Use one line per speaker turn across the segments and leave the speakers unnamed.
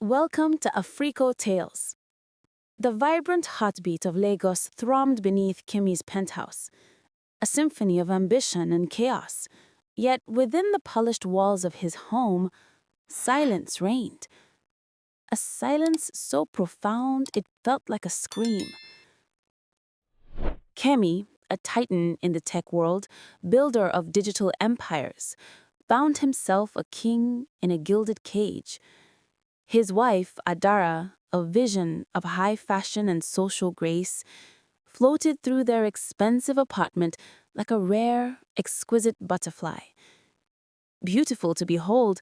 Welcome to Africo Tales. The vibrant heartbeat of Lagos thrummed beneath Kemi's penthouse, a symphony of ambition and chaos. Yet within the polished walls of his home, silence reigned. A silence so profound it felt like a scream. Kemi, a titan in the tech world, builder of digital empires, found himself a king in a gilded cage. His wife, Adara, a vision of high fashion and social grace, floated through their expensive apartment like a rare, exquisite butterfly. Beautiful to behold,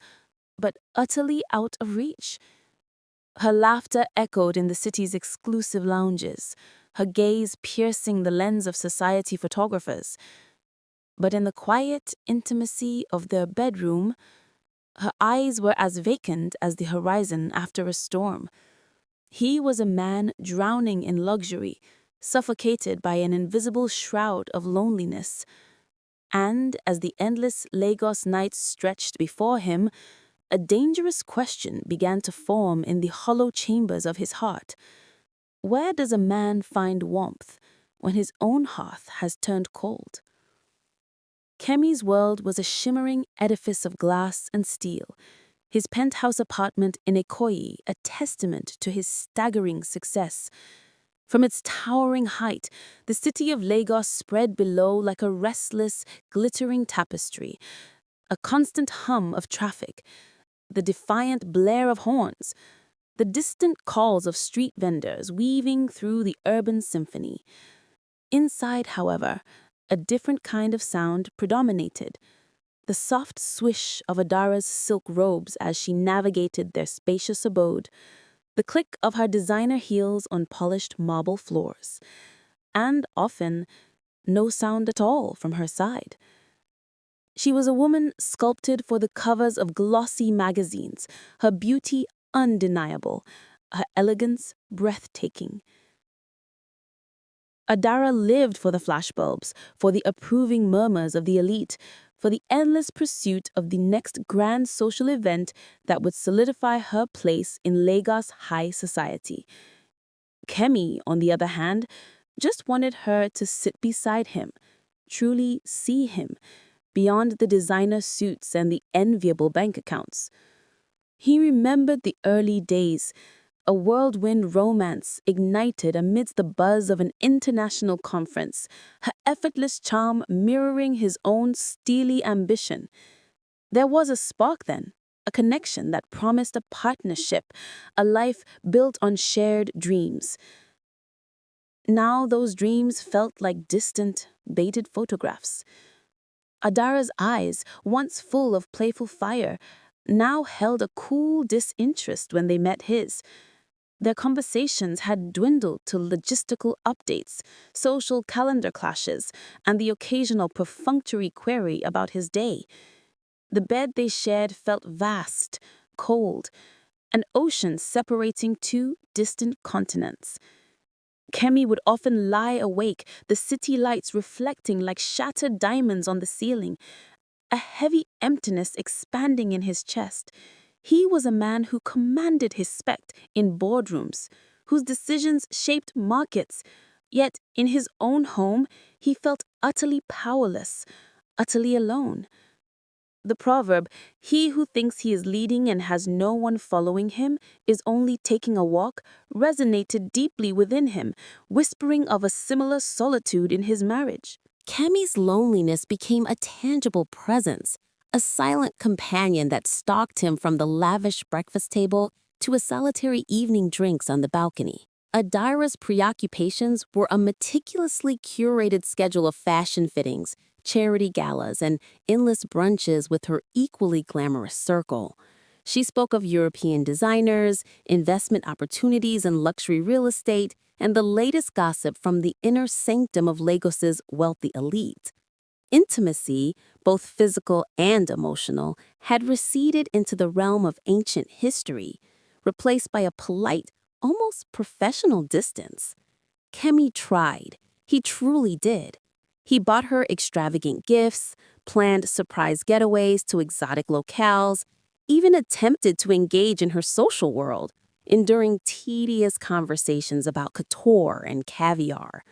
but utterly out of reach. Her laughter echoed in the city's exclusive lounges, her gaze piercing the lens of society photographers. But in the quiet intimacy of their bedroom, her eyes were as vacant as the horizon after a storm. He was a man drowning in luxury, suffocated by an invisible shroud of loneliness. And as the endless Lagos nights stretched before him, a dangerous question began to form in the hollow chambers of his heart. Where does a man find warmth when his own hearth has turned cold? Kemi's world was a shimmering edifice of glass and steel, his penthouse apartment in Ikoyi a testament to his staggering success. From its towering height, the city of Lagos spread below like a restless, glittering tapestry, a constant hum of traffic, the defiant blare of horns, the distant calls of street vendors weaving through the urban symphony. Inside, however, a different kind of sound predominated. The soft swish of Adara's silk robes as she navigated their spacious abode, the click of her designer heels on polished marble floors, and often no sound at all from her side. She was a woman sculpted for the covers of glossy magazines, her beauty undeniable, her elegance breathtaking. Adara lived for the flashbulbs, for the approving murmurs of the elite, for the endless pursuit of the next grand social event that would solidify her place in Lagos high society. Kemi, on the other hand, just wanted her to sit beside him, truly see him, beyond the designer suits and the enviable bank accounts. He remembered the early days, a whirlwind romance ignited amidst the buzz of an international conference, her effortless charm mirroring his own steely ambition. There was a spark then, a connection that promised a partnership, a life built on shared dreams. Now those dreams felt like distant, baited photographs. Adara's eyes, once full of playful fire, now held a cool disinterest when they met his. Their conversations had dwindled to logistical updates, social calendar clashes, and the occasional perfunctory query about his day. The bed they shared felt vast, cold, an ocean separating two distant continents. Kemi would often lie awake, the city lights reflecting like shattered diamonds on the ceiling, a heavy emptiness expanding in his chest. He was a man who commanded his respect in boardrooms, whose decisions shaped markets, yet in his own home he felt utterly powerless, utterly alone. The proverb, "He who thinks he is leading and has no one following him is only taking a walk," resonated deeply within him, whispering of a similar solitude in his marriage. Kemi's loneliness became a tangible presence, a silent companion that stalked him from the lavish breakfast table to a solitary evening drinks on the balcony. Adara's preoccupations were a meticulously curated schedule of fashion fittings, charity galas, and endless brunches with her equally glamorous circle. She spoke of European designers, investment opportunities in luxury real estate, and the latest gossip from the inner sanctum of Lagos's wealthy elite. Intimacy, both physical and emotional, had receded into the realm of ancient history, replaced by a polite, almost professional distance. Kemi tried. He truly did. He bought her extravagant gifts, planned surprise getaways to exotic locales, even attempted to engage in her social world, enduring tedious conversations about couture and caviar.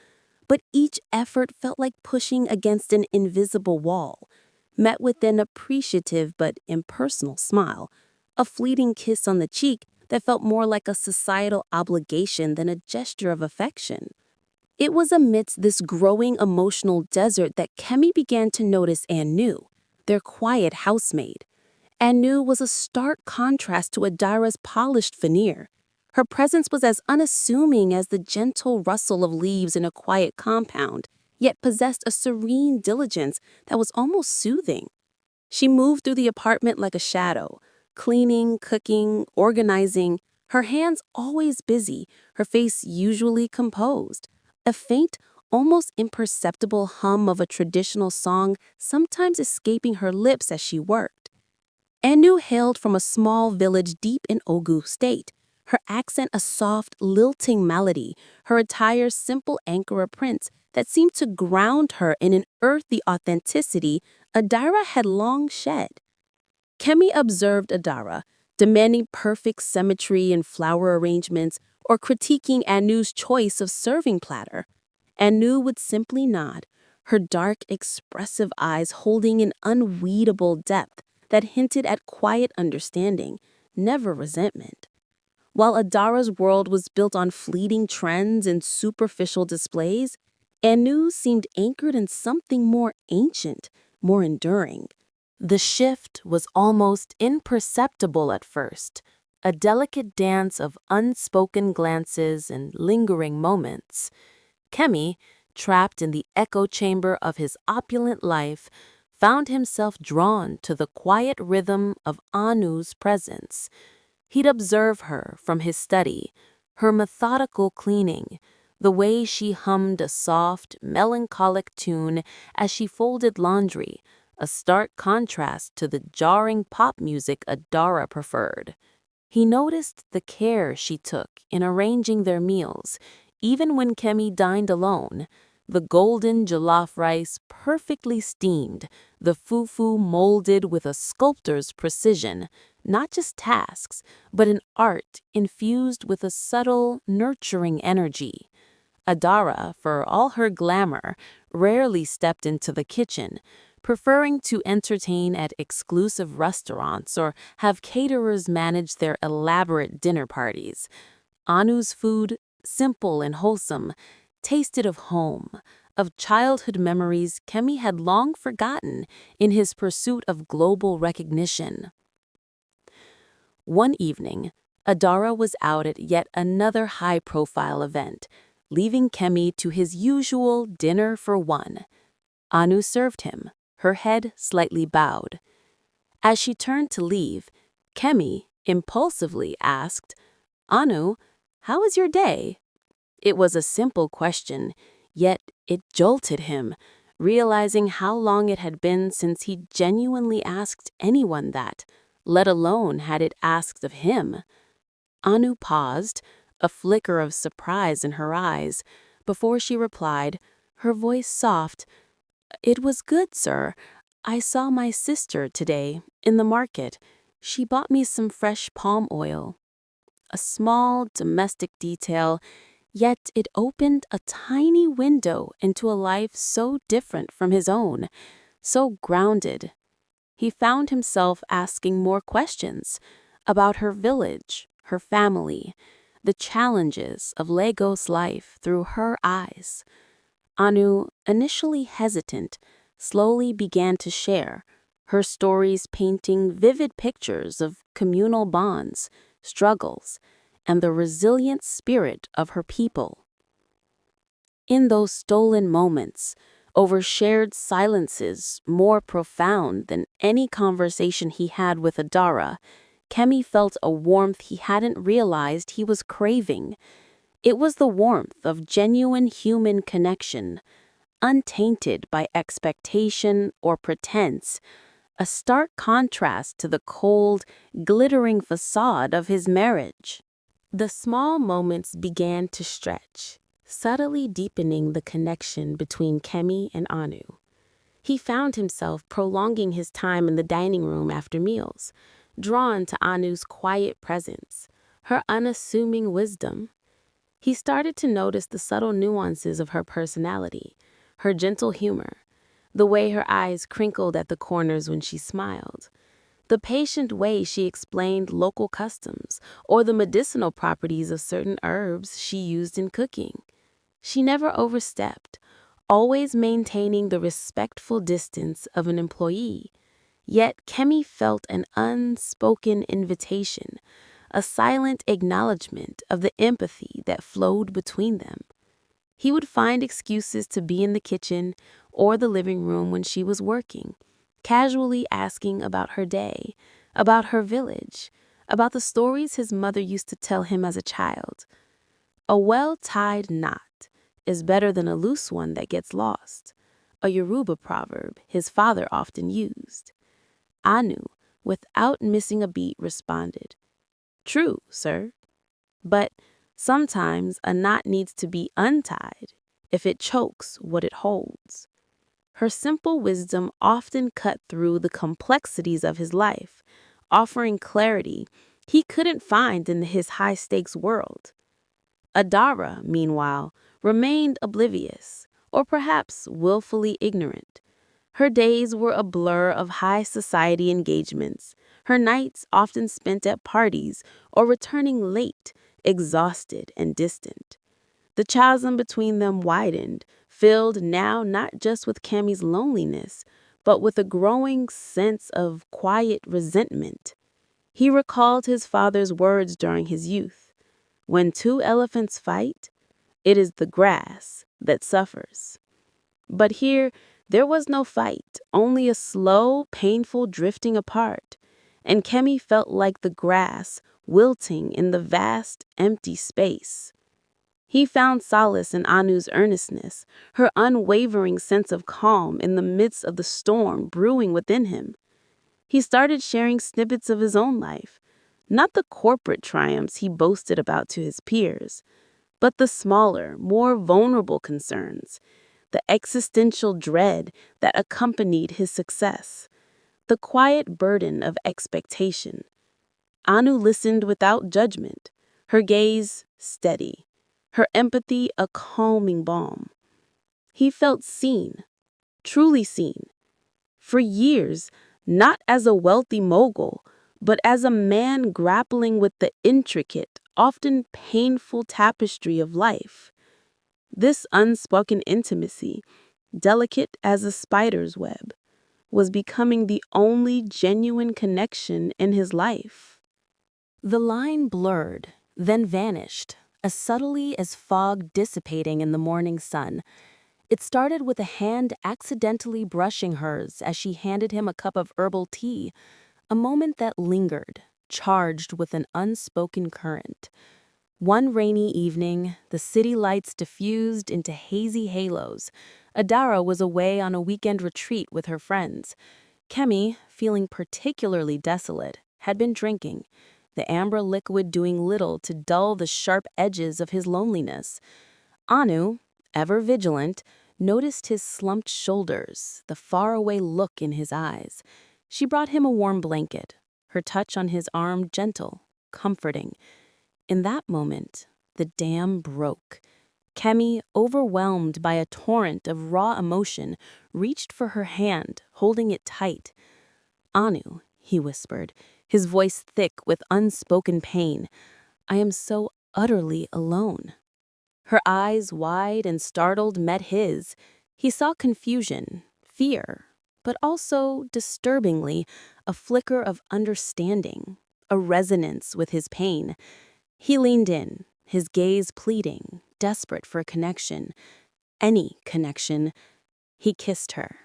But each effort felt like pushing against an invisible wall, met with an appreciative but impersonal smile, a fleeting kiss on the cheek that felt more like a societal obligation than a gesture of affection. It was amidst this growing emotional desert that Kemi began to notice Anu, their quiet housemaid. Anu was a stark contrast to Adara's polished veneer. Her presence was as unassuming as the gentle rustle of leaves in a quiet compound, yet possessed a serene diligence that was almost soothing. She moved through the apartment like a shadow, cleaning, cooking, organizing, her hands always busy, her face usually composed. A faint, almost imperceptible hum of a traditional song sometimes escaping her lips as she worked. Anu hailed from a small village deep in Ogu State, her accent a soft, lilting melody, her attire simple Ankara prints that seemed to ground her in an earthy authenticity Adara had long shed. Kemi observed Adara, demanding perfect symmetry in flower arrangements or critiquing Anu's choice of serving platter. Anu would simply nod, her dark, expressive eyes holding an unweedable depth that hinted at quiet understanding, never resentment. While Adara's world was built on fleeting trends and superficial displays, Anu seemed anchored in something more ancient, more enduring. The shift was almost imperceptible at first, a delicate dance of unspoken glances and lingering moments. Kemi, trapped in the echo chamber of his opulent life, found himself drawn to the quiet rhythm of Anu's presence. He'd observe her from his study, her methodical cleaning, the way she hummed a soft, melancholic tune as she folded laundry, a stark contrast to the jarring pop music Adara preferred. He noticed the care she took in arranging their meals, even when Kemi dined alone. The golden jollof rice perfectly steamed, the fufu molded with a sculptor's precision, not just tasks, but an art infused with a subtle, nurturing energy. Adara, for all her glamour, rarely stepped into the kitchen, preferring to entertain at exclusive restaurants or have caterers manage their elaborate dinner parties. Anu's food, simple and wholesome, tasted of home, of childhood memories Kemi had long forgotten in his pursuit of global recognition. One evening, Adara was out at yet another high-profile event, leaving Kemi to his usual dinner for one. Anu served him, her head slightly bowed. As she turned to leave, Kemi impulsively asked, "Anu, how was your day?" It was a simple question, yet it jolted him, realizing how long it had been since he genuinely asked anyone that, let alone had it asked of him. Anu paused, a flicker of surprise in her eyes, before she replied, her voice soft, "It was good, sir. I saw my sister today, in the market. She bought me some fresh palm oil." A small, domestic detail, yet it opened a tiny window into a life so different from his own, so grounded. He found himself asking more questions about her village, her family, the challenges of Lagos life through her eyes. Anu, initially hesitant, slowly began to share, her stories painting vivid pictures of communal bonds, struggles, and the resilient spirit of her people. In those stolen moments, over shared silences more profound than any conversation he had with Adara, Kemi felt a warmth he hadn't realized he was craving. It was the warmth of genuine human connection, untainted by expectation or pretense, a stark contrast to the cold, glittering facade of his marriage. The small moments began to stretch, subtly deepening the connection between Kemi and Anu. He found himself prolonging his time in the dining room after meals, drawn to Anu's quiet presence, her unassuming wisdom. He started to notice the subtle nuances of her personality, her gentle humor, the way her eyes crinkled at the corners when she smiled, the patient way she explained local customs or the medicinal properties of certain herbs she used in cooking. She never overstepped, always maintaining the respectful distance of an employee. Yet Kemi felt an unspoken invitation, a silent acknowledgement of the empathy that flowed between them. He would find excuses to be in the kitchen or the living room when she was working, casually asking about her day, about her village, about the stories his mother used to tell him as a child. A well-tied knot is better than a loose one that gets lost, a Yoruba proverb his father often used. Anu, without missing a beat, responded, "True, sir. But sometimes a knot needs to be untied if it chokes what it holds." Her simple wisdom often cut through the complexities of his life, offering clarity he couldn't find in his high-stakes world. Adara, meanwhile, remained oblivious, or perhaps willfully ignorant. Her days were a blur of high society engagements, her nights often spent at parties or returning late, exhausted and distant. The chasm between them widened, filled now not just with Kemi's loneliness, but with a growing sense of quiet resentment. He recalled his father's words during his youth. When two elephants fight, it is the grass that suffers. But here, there was no fight, only a slow, painful drifting apart, and Kemi felt like the grass wilting in the vast, empty space. He found solace in Anu's earnestness, her unwavering sense of calm in the midst of the storm brewing within him. He started sharing snippets of his own life, not the corporate triumphs he boasted about to his peers, but the smaller, more vulnerable concerns, the existential dread that accompanied his success, the quiet burden of expectation. Anu listened without judgment, her gaze steady, her empathy a calming balm. He felt seen, truly seen. For years, not as a wealthy mogul, but as a man grappling with the intricate, often painful tapestry of life. This unspoken intimacy, delicate as a spider's web, was becoming the only genuine connection in his life. The line blurred, then vanished, as subtly as fog dissipating in the morning sun. It started with a hand accidentally brushing hers as she handed him a cup of herbal tea, a moment that lingered, charged with an unspoken current. One rainy evening, the city lights diffused into hazy halos. Adara was away on a weekend retreat with her friends. Kemi, feeling particularly desolate, had been drinking, the amber liquid doing little to dull the sharp edges of his loneliness. Anu, ever vigilant, noticed his slumped shoulders, the faraway look in his eyes. She brought him a warm blanket, her touch on his arm gentle, comforting. In that moment, the dam broke. Kemi, overwhelmed by a torrent of raw emotion, reached for her hand, holding it tight. "Anu," he whispered, his voice thick with unspoken pain, "I am so utterly alone." Her eyes, wide and startled, met his. He saw confusion, fear, but also, disturbingly, a flicker of understanding, a resonance with his pain. He leaned in, his gaze pleading, desperate for a connection. Any connection. He kissed her.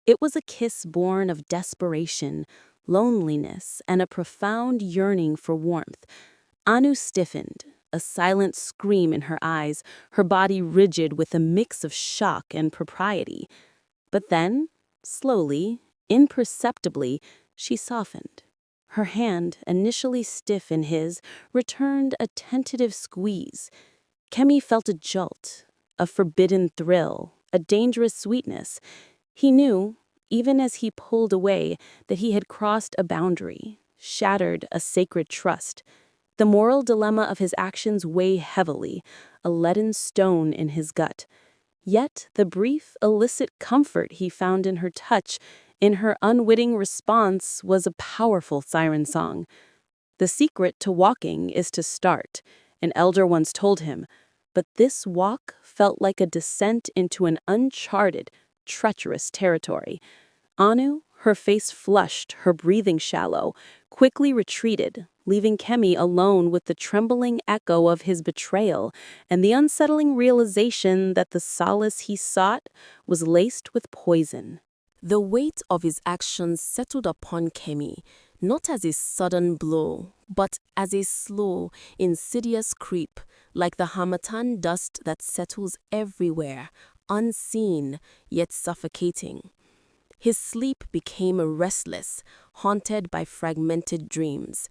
It was a kiss born of desperation, loneliness, and a profound yearning for warmth. Anu stiffened, a silent scream in her eyes, her body rigid with a mix of shock and propriety. But then, slowly, imperceptibly, she softened. Her hand, initially stiff in his, returned a tentative squeeze. Kemi felt a jolt, a forbidden thrill, a dangerous sweetness. He knew, even as he pulled away, that he had crossed a boundary. shattered a sacred trust. The moral dilemma of his actions weigh heavily, a leaden stone in his gut. Yet the brief, illicit comfort he found in her touch, in her unwitting response, was a powerful siren song. The secret to walking is to start, an elder once told him, but this walk felt like a descent into an uncharted, treacherous territory. Anu, her face flushed, her breathing shallow, quickly retreated, leaving Kemi alone with the trembling echo of his betrayal and the unsettling realization that the solace he sought was laced with poison. The weight of his actions settled upon Kemi, not as a sudden blow, but as a slow, insidious creep, like the harmattan dust that settles everywhere, unseen, yet suffocating. His sleep became restless, haunted by fragmented dreams.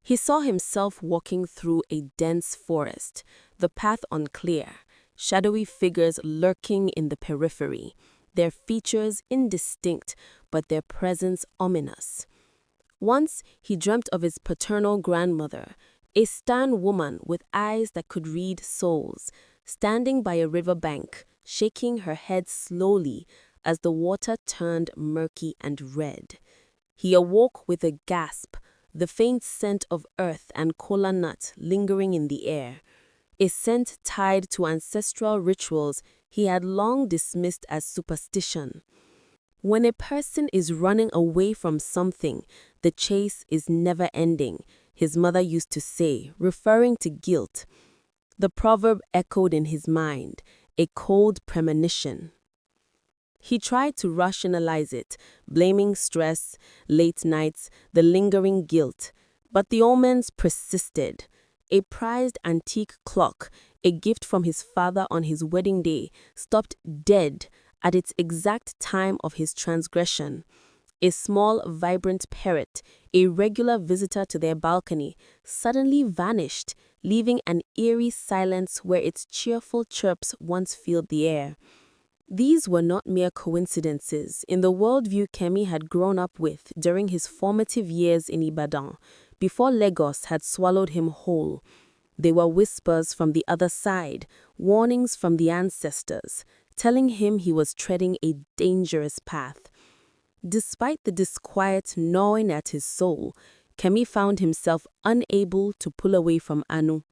He saw himself walking through a dense forest, the path unclear, shadowy figures lurking in the periphery, their features indistinct, but their presence ominous. Once he dreamt of his paternal grandmother, a stern woman with eyes that could read souls, standing by a river bank, shaking her head slowly as the water turned murky and red. He awoke with a gasp, the faint scent of earth and kola nut lingering in the air, a scent tied to ancestral rituals he had long dismissed as superstition. When a person is running away from something, the chase is never ending, his mother used to say, referring to guilt. The proverb echoed in his mind, a cold premonition. He tried to rationalize it, blaming stress, late nights, the lingering guilt. But the omens persisted. A prized antique clock, a gift from his father on his wedding day, stopped dead at its exact time of his transgression. A small, vibrant parrot, a regular visitor to their balcony, suddenly vanished, leaving an eerie silence where its cheerful chirps once filled the air. These were not mere coincidences in the worldview Kemi had grown up with during his formative years in Ibadan, before Lagos had swallowed him whole. They were whispers from the other side, warnings from the ancestors, telling him he was treading a dangerous path. Despite the disquiet gnawing at his soul, Kemi found himself unable to pull away from Anu.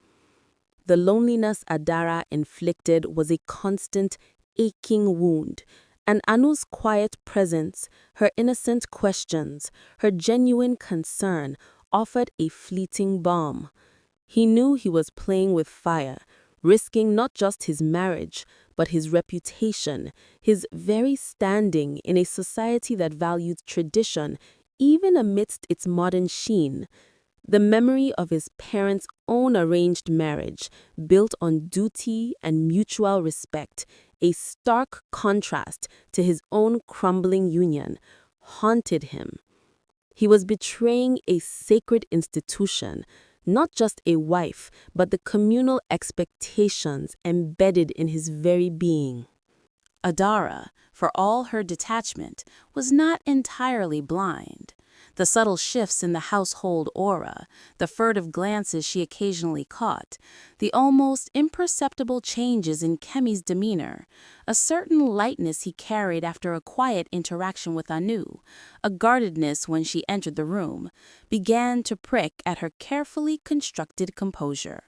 The loneliness Adara inflicted was a constant, aching wound, and Anu's quiet presence, her innocent questions, her genuine concern offered a fleeting balm. He knew he was playing with fire, risking not just his marriage, but his reputation, his very standing in a society that valued tradition, even amidst its modern sheen. The memory of his parents' own arranged marriage, built on duty and mutual respect, a stark contrast to his own crumbling union, haunted him. He was betraying a sacred institution, not just a wife, but the communal expectations embedded in his very being. Adara, for all her detachment, was not entirely blind. The subtle shifts in the household aura, the furtive glances she occasionally caught, the almost imperceptible changes in Kemi's demeanor, a certain lightness he carried after a quiet interaction with Anu, a guardedness when she entered the room, began to prick at her carefully constructed composure.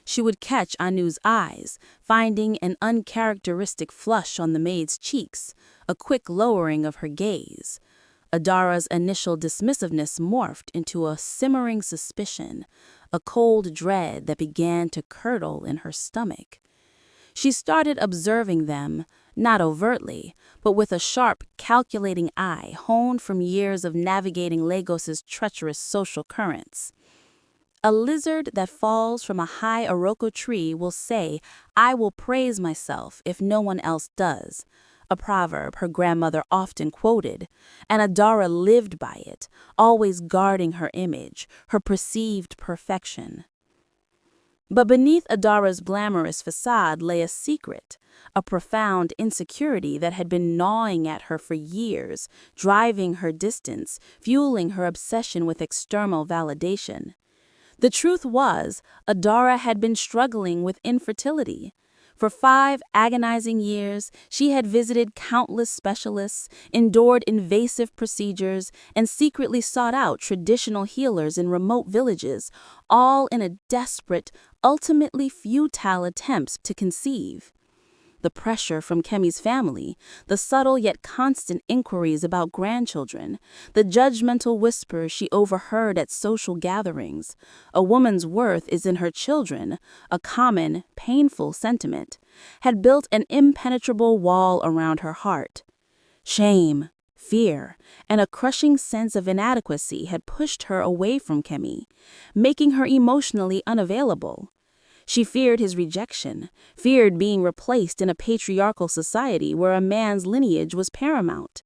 She would catch Anu's eyes, finding an uncharacteristic flush on the maid's cheeks, a quick lowering of her gaze. Adara's initial dismissiveness morphed into a simmering suspicion, a cold dread that began to curdle in her stomach. She started observing them, not overtly, but with a sharp, calculating eye honed from years of navigating Lagos's treacherous social currents. A lizard that falls from a high Iroko tree will say, "I will praise myself if no one else does," a proverb her grandmother often quoted, and Adara lived by it, always guarding her image, her perceived perfection. But beneath Adara's glamorous facade lay a secret, a profound insecurity that had been gnawing at her for years, driving her distance, fueling her obsession with external validation. The truth was, Adara had been struggling with infertility. For 5 agonizing years, she had visited countless specialists, endured invasive procedures, and secretly sought out traditional healers in remote villages, all in a desperate, ultimately futile attempt to conceive. The pressure from Kemi's family, the subtle yet constant inquiries about grandchildren, the judgmental whispers she overheard at social gatherings. A woman's worth is in her children, a common, painful sentiment, had built an impenetrable wall around her heart. Shame, fear, and a crushing sense of inadequacy had pushed her away from Kemi, making her emotionally unavailable. She feared his rejection, feared being replaced in a patriarchal society where a man's lineage was paramount.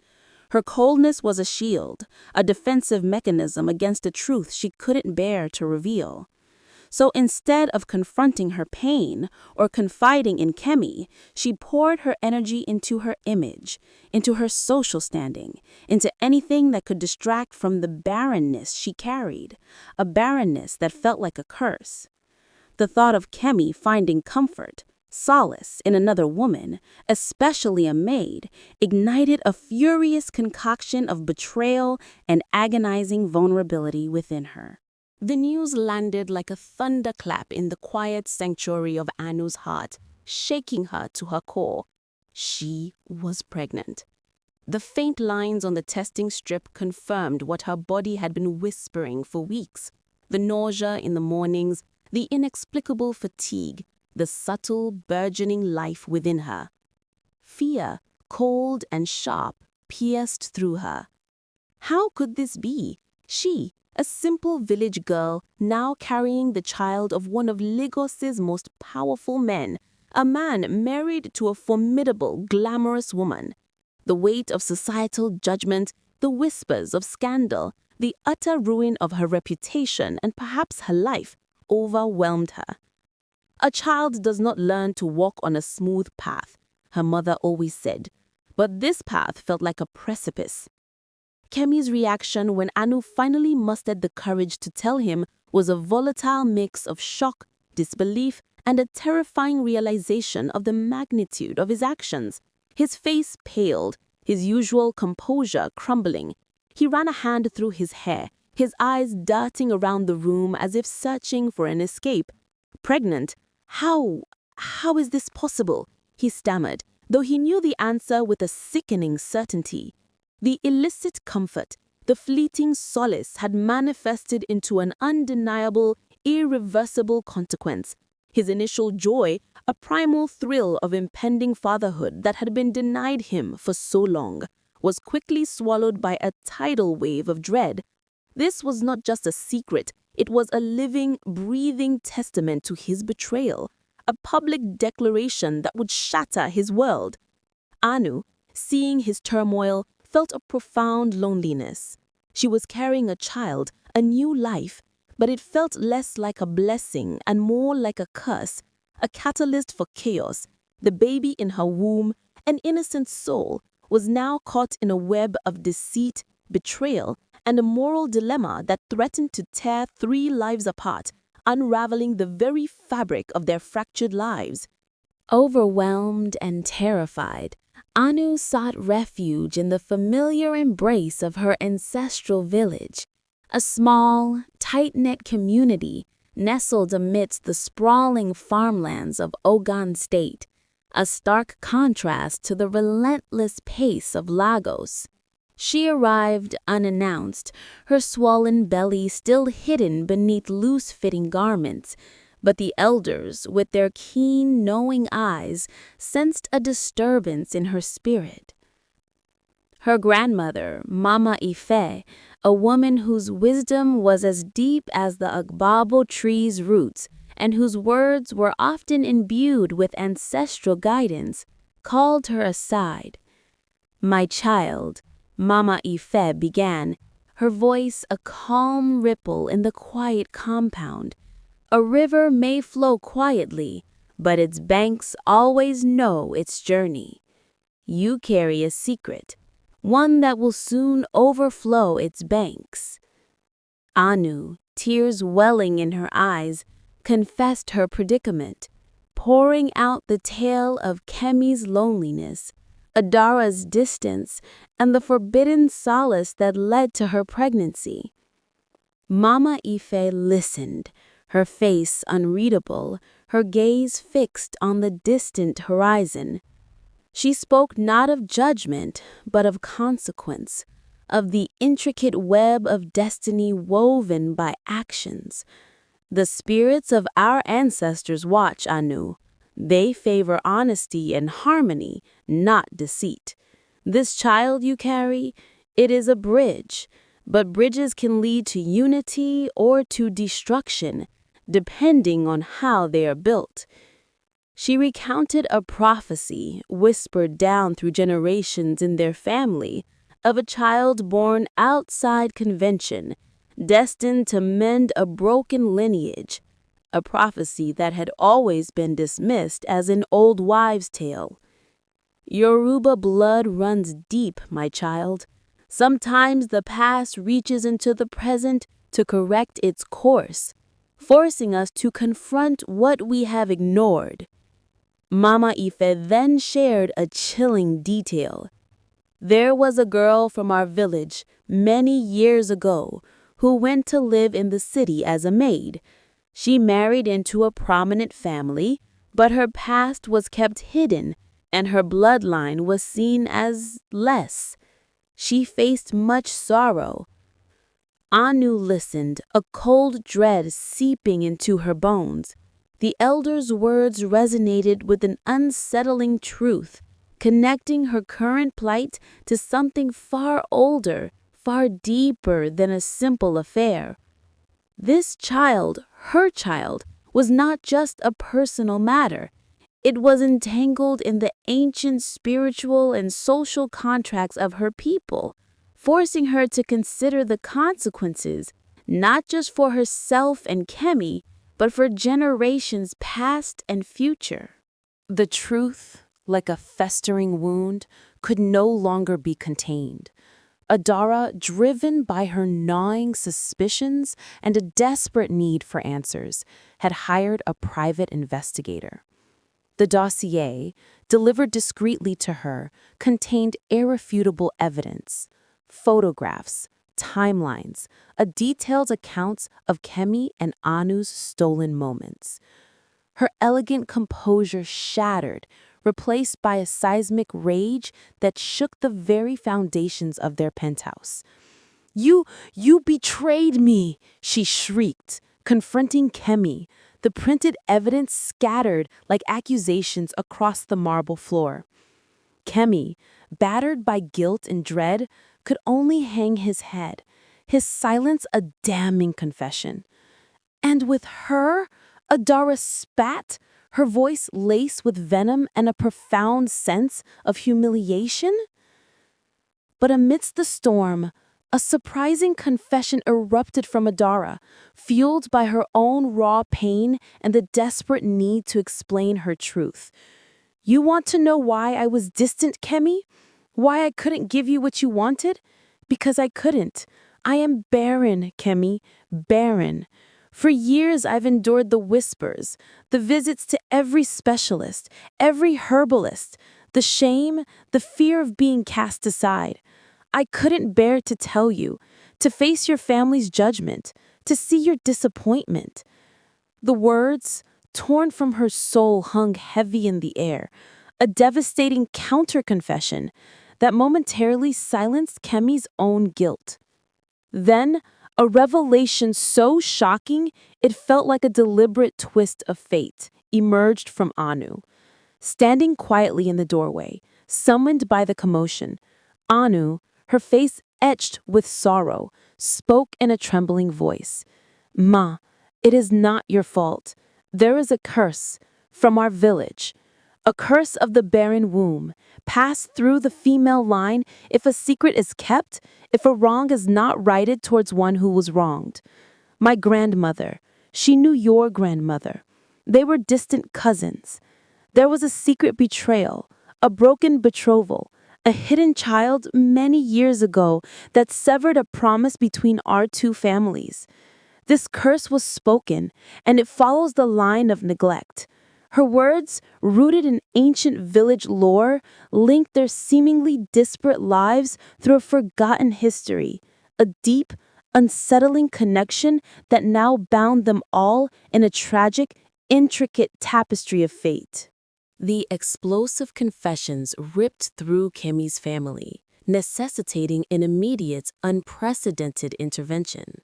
Her coldness was a shield, a defensive mechanism against a truth she couldn't bear to reveal. So instead of confronting her pain or confiding in Kemi, she poured her energy into her image, into her social standing, into anything that could distract from the barrenness she carried, a barrenness that felt like a curse. The thought of Kemi finding comfort, solace in another woman, especially a maid, ignited a furious concoction of betrayal and agonizing vulnerability within her. The news landed like a thunderclap in the quiet sanctuary of Anu's heart, shaking her to her core. She was pregnant. The faint lines on the testing strip confirmed what her body had been whispering for weeks. The nausea in the mornings, the inexplicable fatigue, the subtle, burgeoning life within her. Fear, cold and sharp, pierced through her. How could this be? She, a simple village girl, now carrying the child of one of Lagos's most powerful men, a man married to a formidable, glamorous woman. The weight of societal judgment, the whispers of scandal, the utter ruin of her reputation and perhaps her life, overwhelmed her. A child does not learn to walk on a smooth path, her mother always said, but this path felt like a precipice. Kemi's reaction when Anu finally mustered the courage to tell him was a volatile mix of shock, disbelief, and a terrifying realization of the magnitude of his actions. His face paled, his usual composure crumbling. He ran a hand through his hair, his eyes darting around the room as if searching for an escape. Pregnant? How is this possible? He stammered, though he knew the answer with a sickening certainty. The illicit comfort, the fleeting solace had manifested into an undeniable, irreversible consequence. His initial joy, a primal thrill of impending fatherhood that had been denied him for so long, was quickly swallowed by a tidal wave of dread. This was not just a secret, it was a living, breathing testament to his betrayal, a public declaration that would shatter his world. Anu, seeing his turmoil, felt a profound loneliness. She was carrying a child, a new life, but it felt less like a blessing and more like a curse, a catalyst for chaos. The baby in her womb, an innocent soul, was now caught in a web of deceit, betrayal, and a moral dilemma that threatened to tear 3 lives apart, unraveling the very fabric of their fractured lives. Overwhelmed and terrified, Anu sought refuge in the familiar embrace of her ancestral village, a small, tight-knit community nestled amidst the sprawling farmlands of Ogun State, a stark contrast to the relentless pace of Lagos. She arrived unannounced, her swollen belly still hidden beneath loose-fitting garments, but the elders, with their keen, knowing eyes, sensed a disturbance in her spirit. Her grandmother, Mama Ife, a woman whose wisdom was as deep as the agbabo tree's roots and whose words were often imbued with ancestral guidance, called her aside. "My child," Mama Ife began, her voice a calm ripple in the quiet compound. A river may flow quietly, but its banks always know its journey. You carry a secret, one that will soon overflow its banks. Anu, tears welling in her eyes, confessed her predicament, pouring out the tale of Kemi's loneliness, Adara's distance, and the forbidden solace that led to her pregnancy. Mama Ife listened, her face unreadable, her gaze fixed on the distant horizon. She spoke not of judgment, but of consequence, of the intricate web of destiny woven by actions. The spirits of our ancestors watch, Anu. They favor honesty and harmony, not deceit. This child you carry, it is a bridge, but bridges can lead to unity or to destruction, depending on how they are built. She recounted a prophecy whispered down through generations in their family of a child born outside convention, destined to mend a broken lineage, a prophecy that had always been dismissed as an old wives' tale. Yoruba blood runs deep, my child. Sometimes the past reaches into the present to correct its course, forcing us to confront what we have ignored. Mama Ife then shared a chilling detail. There was a girl from our village many years ago who went to live in the city as a maid. She married into a prominent family, but her past was kept hidden and her bloodline was seen as less. She faced much sorrow. Anu listened, a cold dread seeping into her bones. The elder's words resonated with an unsettling truth, connecting her current plight to something far older, far deeper than a simple affair. This child, her child, was not just a personal matter. It was entangled in the ancient spiritual and social contracts of her people, forcing her to consider the consequences, not just for herself and Kemi, but for generations past and future. The truth, like a festering wound, could no longer be contained. Adara, driven by her gnawing suspicions and a desperate need for answers, had hired a private investigator. The dossier, delivered discreetly to her, contained irrefutable evidence, photographs, timelines, a detailed account of Kemi and Anu's stolen moments. Her elegant composure shattered, replaced by a seismic rage that shook the very foundations of their penthouse. You betrayed me, she shrieked, confronting Kemi, the printed evidence scattered like accusations across the marble floor. Kemi, battered by guilt and dread, could only hang his head, his silence a damning confession. And with her, Adara spat, her voice laced with venom and a profound sense of humiliation. But amidst the storm, a surprising confession erupted from Adara, fueled by her own raw pain and the desperate need to explain her truth. You want to know why I was distant, Kemi? Why I couldn't give you what you wanted? Because I couldn't. I am barren, Kemi, barren. For years I've endured the whispers, the visits to every specialist, every herbalist, the shame, the fear of being cast aside. I couldn't bear to tell you, to face your family's judgment, to see your disappointment. The words, torn from her soul, hung heavy in the air, a devastating counter-confession that momentarily silenced Kemi's own guilt. Then, a revelation so shocking it felt like a deliberate twist of fate emerged from Anu. Standing quietly in the doorway, summoned by the commotion, Anu, her face etched with sorrow, spoke in a trembling voice. Ma, it is not your fault. There is a curse from our village. A curse of the barren womb, passed through the female line if a secret is kept, if a wrong is not righted towards one who was wronged. My grandmother, She knew your grandmother. They were distant cousins. There was a secret betrayal, a broken betrothal, a hidden child many years ago that severed a promise between our two families. This curse was spoken, and it follows the line of neglect. Her words, rooted in ancient village lore, linked their seemingly disparate lives through a forgotten history, a deep, unsettling connection that now bound them all in a tragic, intricate tapestry of fate. The explosive confessions ripped through Kemi's family, necessitating an immediate, unprecedented intervention.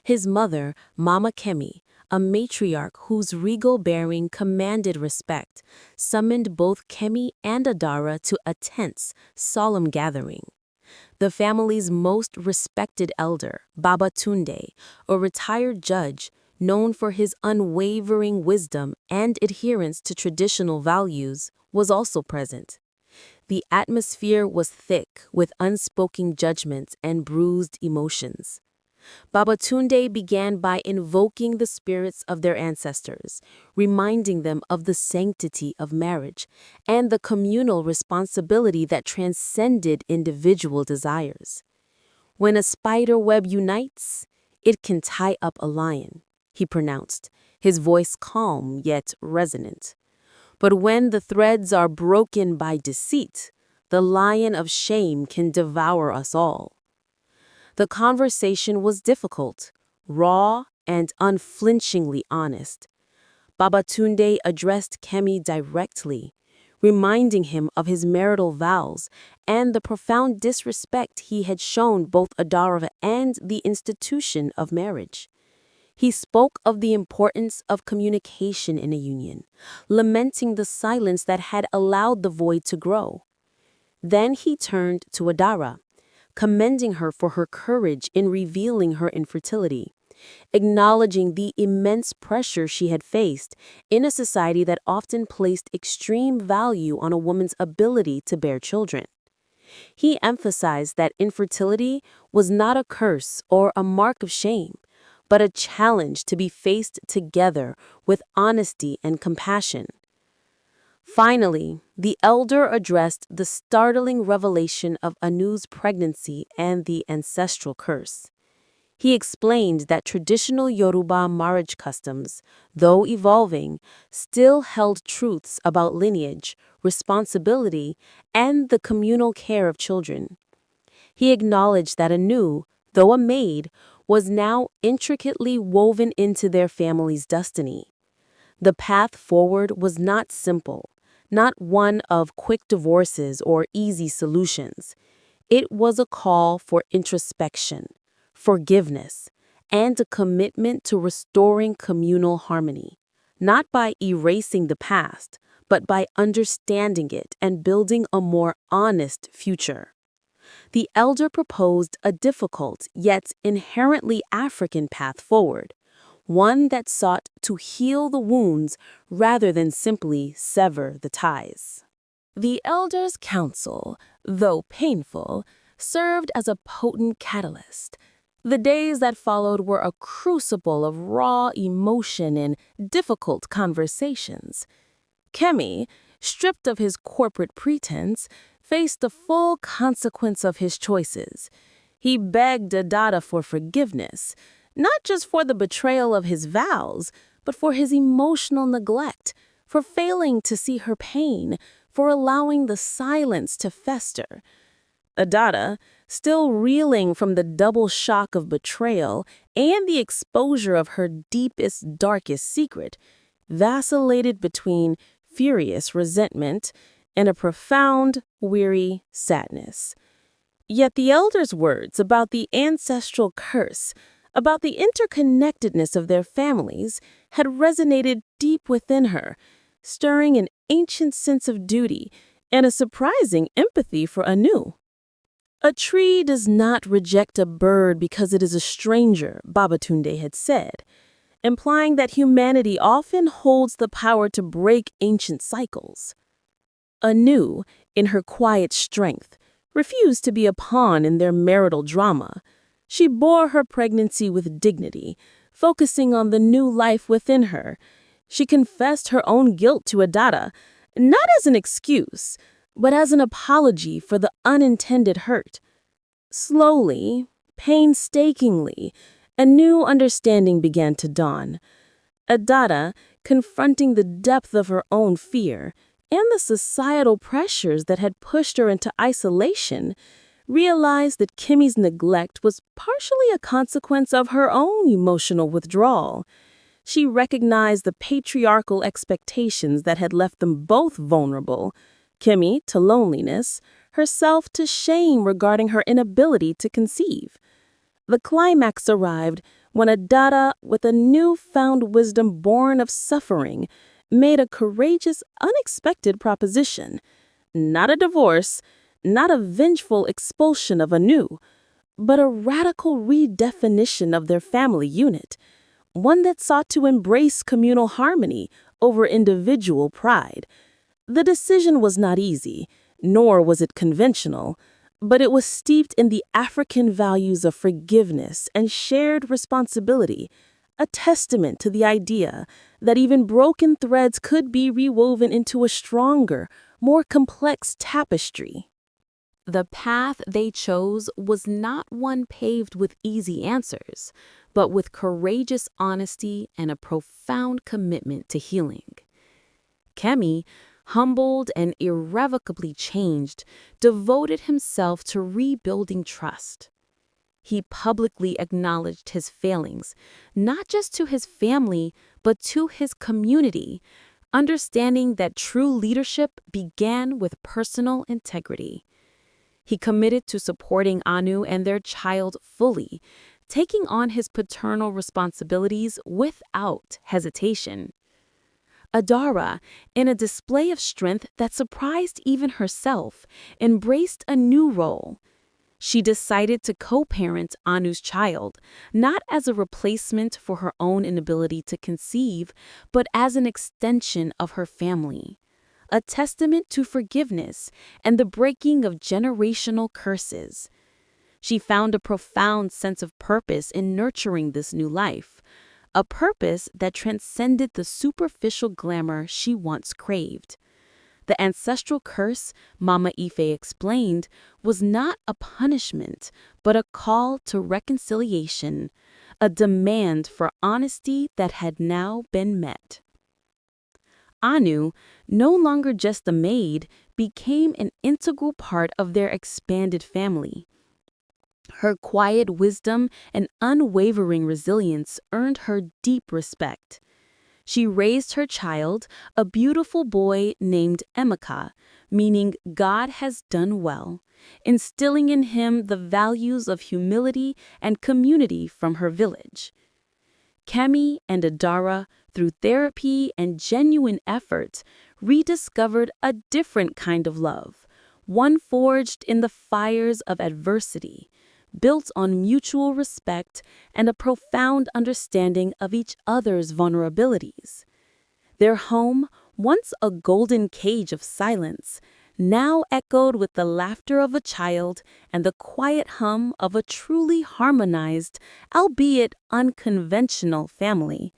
His mother, Mama Kemi, a matriarch whose regal bearing commanded respect, summoned both Kemi and Adara to a tense, solemn gathering. The family's most respected elder, Baba Tunde, a retired judge, known for his unwavering wisdom and adherence to traditional values, was also present. The atmosphere was thick with unspoken judgments and bruised emotions. Babatunde began by invoking the spirits of their ancestors, reminding them of the sanctity of marriage and the communal responsibility that transcended individual desires. When a spider web unites, it can tie up a lion, he pronounced, his voice calm yet resonant. But when the threads are broken by deceit, the lion of shame can devour us all. The conversation was difficult, raw, and unflinchingly honest. Babatunde addressed Kemi directly, reminding him of his marital vows and the profound disrespect he had shown both Adara and the institution of marriage. He spoke of the importance of communication in a union, lamenting the silence that had allowed the void to grow. Then he turned to Adara, commending her for her courage in revealing her infertility, acknowledging the immense pressure she had faced in a society that often placed extreme value on a woman's ability to bear children. He emphasized that infertility was not a curse or a mark of shame, but a challenge to be faced together with honesty and compassion. Finally, the elder addressed the startling revelation of Anu's pregnancy and the ancestral curse. He explained that traditional Yoruba marriage customs, though evolving, still held truths about lineage, responsibility, and the communal care of children. He acknowledged that Anu, though a maid, was now intricately woven into their family's destiny. The path forward was not simple, not one of quick divorces or easy solutions. It was a call for introspection, forgiveness, and a commitment to restoring communal harmony, not by erasing the past, but by understanding it and building a more honest future. The elder proposed a difficult yet inherently African path forward, one that sought to heal the wounds rather than simply sever the ties. The elders' counsel, though painful, served as a potent catalyst. The days that followed were a crucible of raw emotion and difficult conversations. Kemi, stripped of his corporate pretense, faced the full consequence of his choices. He begged Adara for forgiveness, not just for the betrayal of his vows, but for his emotional neglect, for failing to see her pain, for allowing the silence to fester. Adara, still reeling from the double shock of betrayal and the exposure of her deepest, darkest secret, vacillated between furious resentment and a profound, weary sadness. Yet the elder's words about the ancestral curse, about the interconnectedness of their families, had resonated deep within her, stirring an ancient sense of duty and a surprising empathy for Anu. A tree does not reject a bird because it is a stranger, Babatunde had said, implying that humanity often holds the power to break ancient cycles. Anu, in her quiet strength, refused to be a pawn in their marital drama. She bore her pregnancy with dignity, focusing on the new life within her. She confessed her own guilt to Adara, not as an excuse, but as an apology for the unintended hurt. Slowly, painstakingly, a new understanding began to dawn. Adara, confronting the depth of her own fear and the societal pressures that had pushed her into isolation, realized that Kemi's neglect was partially a consequence of her own emotional withdrawal. She recognized the patriarchal expectations that had left them both vulnerable, Kemi to loneliness, herself to shame regarding her inability to conceive. The climax arrived when Adara, with a newfound wisdom born of suffering, made a courageous, unexpected proposition. Not a divorce, not a vengeful expulsion of Anu, but a radical redefinition of their family unit, one that sought to embrace communal harmony over individual pride. The decision was not easy, nor was it conventional, but it was steeped in the African values of forgiveness and shared responsibility, a testament to the idea that even broken threads could be rewoven into a stronger, more complex tapestry. The path they chose was not one paved with easy answers, but with courageous honesty and a profound commitment to healing. Kemi, humbled and irrevocably changed, devoted himself to rebuilding trust. He publicly acknowledged his failings, not just to his family, but to his community, understanding that true leadership began with personal integrity. He committed to supporting Anu and their child fully, taking on his paternal responsibilities without hesitation. Adara, in a display of strength that surprised even herself, embraced a new role. She decided to co-parent Anu's child, not as a replacement for her own inability to conceive, but as an extension of her family. A testament to forgiveness and the breaking of generational curses. She found a profound sense of purpose in nurturing this new life, a purpose that transcended the superficial glamour she once craved. The ancestral curse, Mama Ife explained, was not a punishment, but a call to reconciliation, a demand for honesty that had now been met. Anu, no longer just a maid, became an integral part of their expanded family. Her quiet wisdom and unwavering resilience earned her deep respect. She raised her child, a beautiful boy named Emeka, meaning God has done well, instilling in him the values of humility and community from her village. Kemi and Adara, through therapy and genuine effort, rediscovered a different kind of love, one forged in the fires of adversity, built on mutual respect and a profound understanding of each other's vulnerabilities. Their home, once a golden cage of silence, now echoed with the laughter of a child and the quiet hum of a truly harmonized, albeit unconventional family.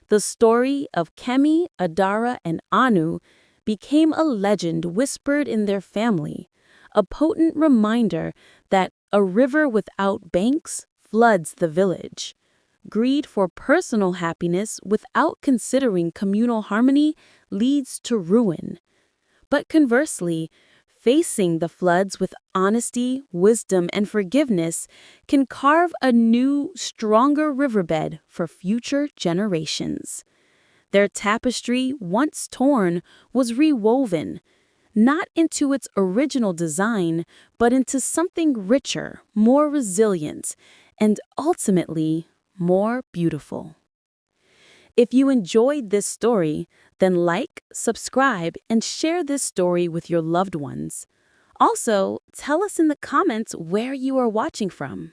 The story of Kemi, Adara, and Anu became a legend whispered in their family, a potent reminder that a river without banks floods the village. Greed for personal happiness without considering communal harmony leads to ruin. But conversely, facing the floods with honesty, wisdom, and forgiveness can carve a new, stronger riverbed for future generations. Their tapestry, once torn, was rewoven, not into its original design, but into something richer, more resilient, and ultimately more beautiful. If you enjoyed this story, then like, subscribe, and share this story with your loved ones. Also, tell us in the comments where you are watching from.